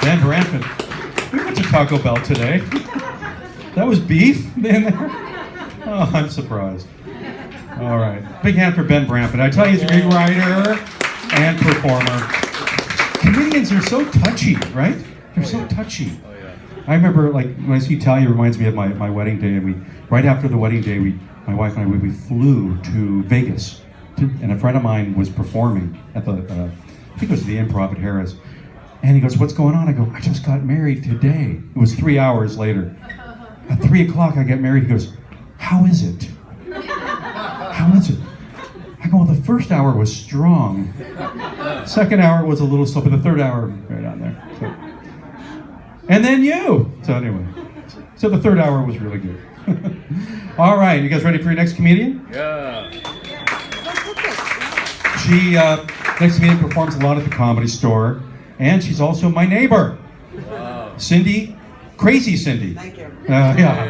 Ben Brampton. We went to Taco Bell today. That was beef in there? Oh, I'm surprised. All right. Big hand for Ben Brampton. I tell you, he's a great writer and performer. Comedians are so touchy, right? They're so touchy. Oh, yeah. I remember, like, when I see Talia, it reminds me of my wedding day. And right after the wedding day, my wife and I, we flew to Vegas. And a friend of mine was performing at the, I think it was the Improv at Harris. And he goes, "What's going on?" I go, "I just got married today." It was 3 hours later. At 3 o'clock, I get married. He goes, "How is it? How is it?" I go, "Well, the first hour was strong. Second hour was a little slow, but the third hour, right on there." So. And then you. So anyway, so the third hour was really good. All right, you guys ready for your next comedian? Yeah. She, next comedian performs a lot at the Comedy Store, and she's also my neighbor. Wow. Cindy, Crazy Cindy. Thank you. Yeah.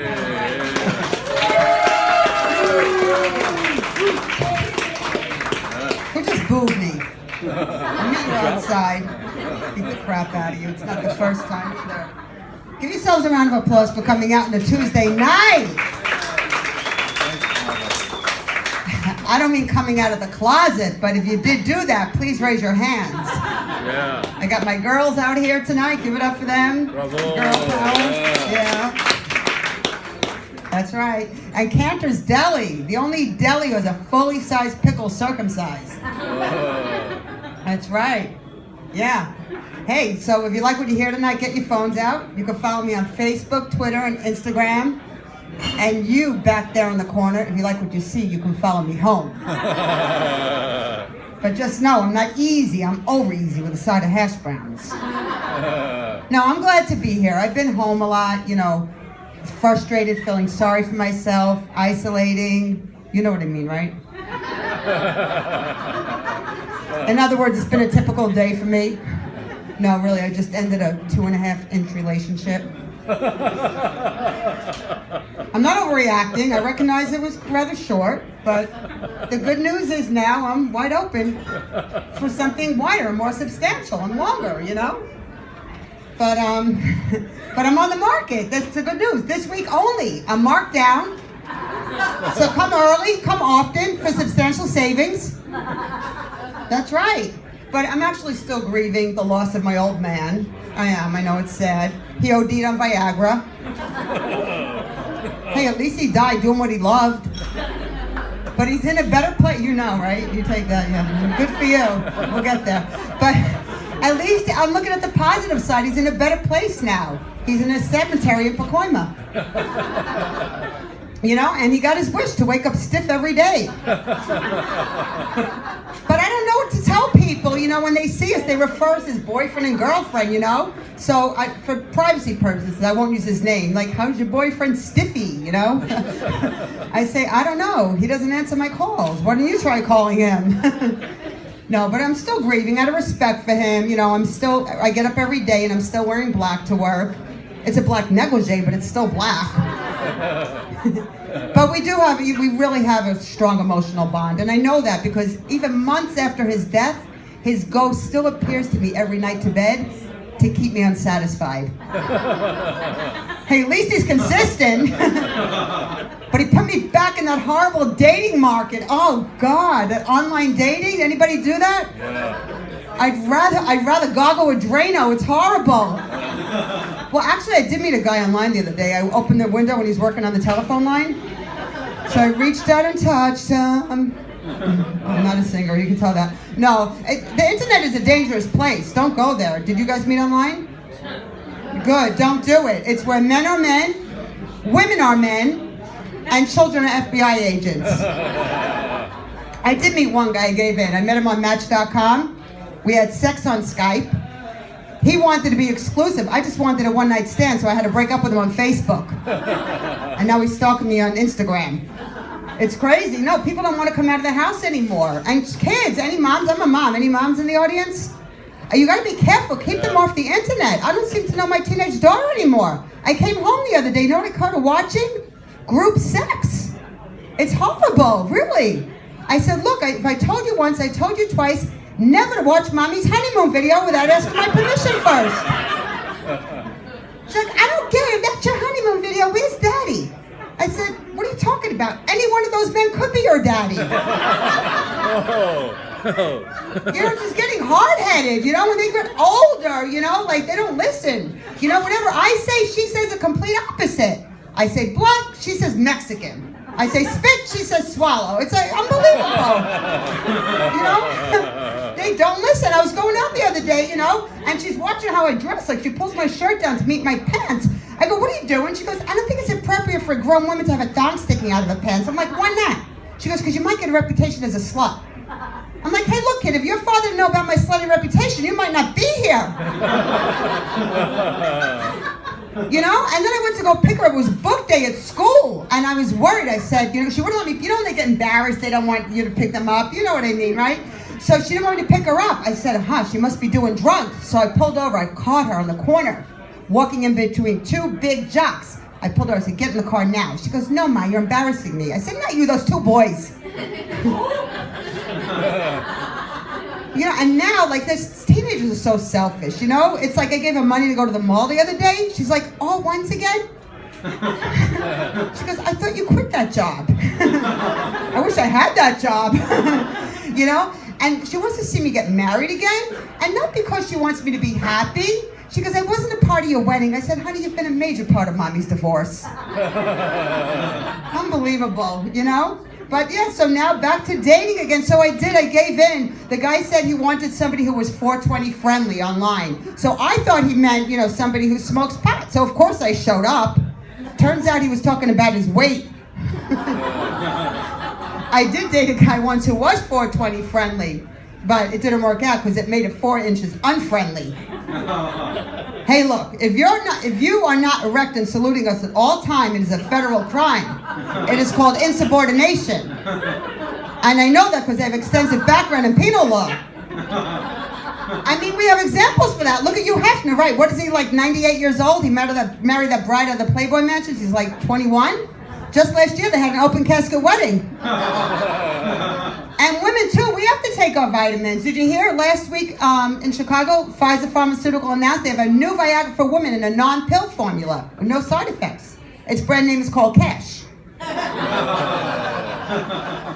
Who just booed me? I meet you outside. Beat the crap out of you. It's not the first time either. Give yourselves a round of applause for coming out on a Tuesday night. I don't mean coming out of the closet, but if you did do that, please raise your hands. Yeah. I got my girls out here tonight. Give it up for them. Bravo. Girl power. Yeah. That's right. And Cantor's Deli, the only deli was a fully sized pickle circumcised. That's right. Yeah. Hey, so if you like what you hear tonight, get your phones out. You can follow me on Facebook, Twitter, and Instagram. And you back there in the corner, if you like what you see, you can follow me home. But just know, I'm not easy. I'm over easy with a side of hash browns. No, I'm glad to be here. I've been home a lot, you know, frustrated, feeling sorry for myself, isolating. You know what I mean, right? In other words, it's been a typical day for me. No, really, I just ended a 2.5-inch relationship. I'm not overreacting. I recognize it was rather short, but the good news is now I'm wide open for something wider, more substantial, and longer, you know? But I'm on the market. That's the good news. This week only, I'm marked down. So come early, come often for substantial savings. That's right. But I'm actually still grieving the loss of my old man. I am, I know it's sad. He OD'd on Viagra. Hey, at least he died doing what he loved. But he's in a better place, you know, right? You take that, yeah. Good for you. We'll get there. But at least I'm looking at the positive side. He's in a better place now. He's in a cemetery in Pacoima. You know, and he got his wish to wake up stiff every day. But I don't know what to tell people, you know, when they see us, they refer us as boyfriend and girlfriend, you know? So for privacy purposes, I won't use his name. Like, how's your boyfriend Stiffy, you know? I say, I don't know. He doesn't answer my calls. Why don't you try calling him? No, but I'm still grieving out of respect for him. You know, I get up every day and I'm still wearing black to work. It's a black negligee, but it's still black. But we really have a strong emotional bond. And I know that because even months after his death, his ghost still appears to me every night to bed to keep me unsatisfied. Hey, at least he's consistent. But he put me back in that horrible dating market. Oh God, that online dating, anybody do that? Yeah. I'd rather goggle with Drano, it's horrible. Well, actually, I did meet a guy online the other day. I opened the window when he was working on the telephone line. So I reached out and touched him. I'm not a singer, you can tell that. No, the internet is a dangerous place. Don't go there. Did you guys meet online? Good, don't do it. It's where men are men, women are men, and children are FBI agents. I did meet one guy, I gave in. I met him on Match.com. We had sex on Skype. He wanted to be exclusive. I just wanted a one-night stand, so I had to break up with him on Facebook. And now he's stalking me on Instagram. It's crazy. No, people don't want to come out of the house anymore. And kids, any moms? I'm a mom. Any moms in the audience? You gotta be careful. Keep them off the internet. I don't seem to know my teenage daughter anymore. I came home the other day. You know what I caught her watching? Group sex. It's horrible, really. I said, look, if I told you once, I told you twice, never to watch mommy's honeymoon video without asking my permission first. She's like, I don't get it. That's your honeymoon video. Where's daddy? I said, what are you talking about? Any one of those men could be your daddy. You know, just getting hard-headed, you know, when they get older, you know, like they don't listen. You know, whatever I say, she says a complete opposite. I say blood, she says Mexican. I say spit, she says swallow. It's like unbelievable. You know? They don't listen. I was going out the other day, you know, and she's watching how I dress. Like, she pulls my shirt down to meet my pants. I go, what are you doing? She goes, I don't think it's appropriate for a grown woman to have a thong sticking out of her pants. I'm like, why not? She goes, because you might get a reputation as a slut. I'm like, hey, look, kid, if your father didn't know about my slutty reputation, you might not be here. You know? And then I went to go pick her up. It was book day at school. And I was worried. I said, you know, she wouldn't let me, you know, when they get embarrassed, they don't want you to pick them up. You know what I mean, right? So she didn't want me to pick her up. I said, she must be doing drugs. So I pulled over. I caught her on the corner, walking in between two big jocks. I pulled her. I said, get in the car now. She goes, no, Ma, you're embarrassing me. I said, not you, those two boys. You know, and now, like, this teenagers are so selfish, you know? It's like I gave her money to go to the mall the other day. She's like, oh, once again? She goes, I thought you quit that job. I wish I had that job. You know? And she wants to see me get married again. And not because she wants me to be happy. She goes, I wasn't a part of your wedding. I said, honey, you've been a major part of Mommy's divorce. Unbelievable, you know? But yeah, so now back to dating again. So I gave in. The guy said he wanted somebody who was 420 friendly online. So I thought he meant, you know, somebody who smokes pot. So of course I showed up. Turns out he was talking about his weight. I did date a guy once who was 420 friendly, but it didn't work out because it made it 4 inches unfriendly. Hey, look, if you are not erect and saluting us at all time, it is a federal crime. It is called insubordination. And I know that because I have extensive background in penal law. I mean, we have examples for that. Look at Hugh Hefner, right? What is he, like 98 years old? He married that bride at the Playboy Mansion. She's like 21. Just last year, they had an open casket wedding. And women, too, we have to take our vitamins. Did you hear last week in Chicago, Pfizer Pharmaceutical announced they have a new Viagra for women in a non-pill formula with no side effects. Its brand name is called Cash.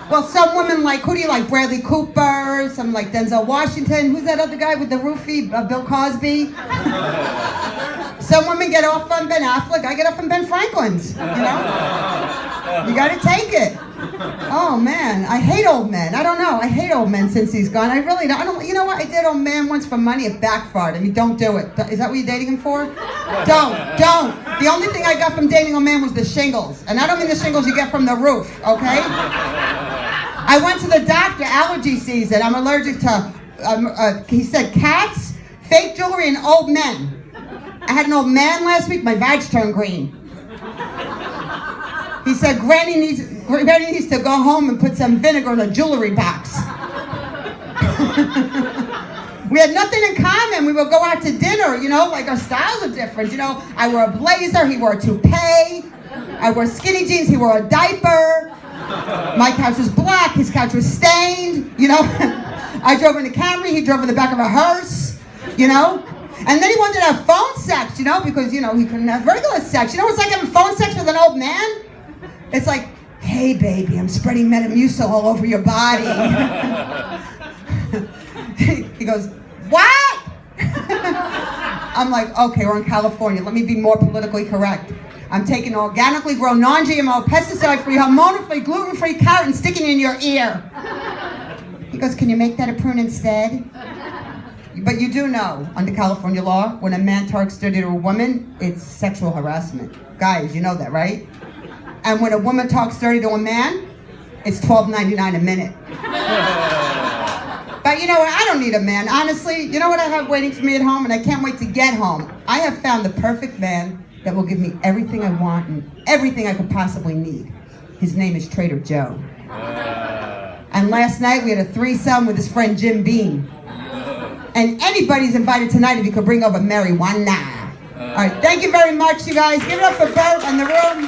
Well, some women like, who do you like? Bradley Cooper, some like Denzel Washington. Who's that other guy with the roofie? Bill Cosby. Some women get off on Ben Affleck. I get off on Ben Franklin's, you know? You gotta take it. Oh, man. I hate old men. I don't know. I hate old men since he's gone. I really don't. You know what? I did old man once for money. It backfired. I mean, don't do it. Is that what you're dating him for? Don't. The only thing I got from dating a man was the shingles. And I don't mean the shingles you get from the roof, okay? I went to the doctor, allergy season. I'm allergic to, he said, cats, fake jewelry, and old men. I had an old man last week. My vibes turned green. He said, Granny needs to go home and put some vinegar in a jewelry box. We had nothing in common. We would go out to dinner, you know, like our styles are different. You know, I wore a blazer, he wore a toupee. I wore skinny jeans, he wore a diaper. My couch was black, his couch was stained, you know. I drove in a Camry, he drove in the back of a hearse, you know. And then he wanted to have phone sex, you know, because, you know, he couldn't have regular sex. You know what it's like having phone sex with an old man? It's like, hey, baby, I'm spreading Metamucil all over your body. He goes, what? I'm like, okay, we're in California. Let me be more politically correct. I'm taking organically grown, non-GMO, pesticide-free, hormonal-free, gluten-free carrot and sticking it in your ear. He goes, can you make that a prune instead? But you do know, under California law, when a man talks dirty to a woman, it's sexual harassment. Guys, you know that, right? And when a woman talks dirty to a man, it's $12.99 a minute. But you know what? I don't need a man. Honestly, you know what I have waiting for me at home? And I can't wait to get home. I have found the perfect man that will give me everything I want and everything I could possibly need. His name is Trader Joe. And last night we had a threesome with his friend Jim Beam. And anybody's invited tonight if you could bring over marijuana. All right, thank you very much, you guys. Give it up for Bert and the room.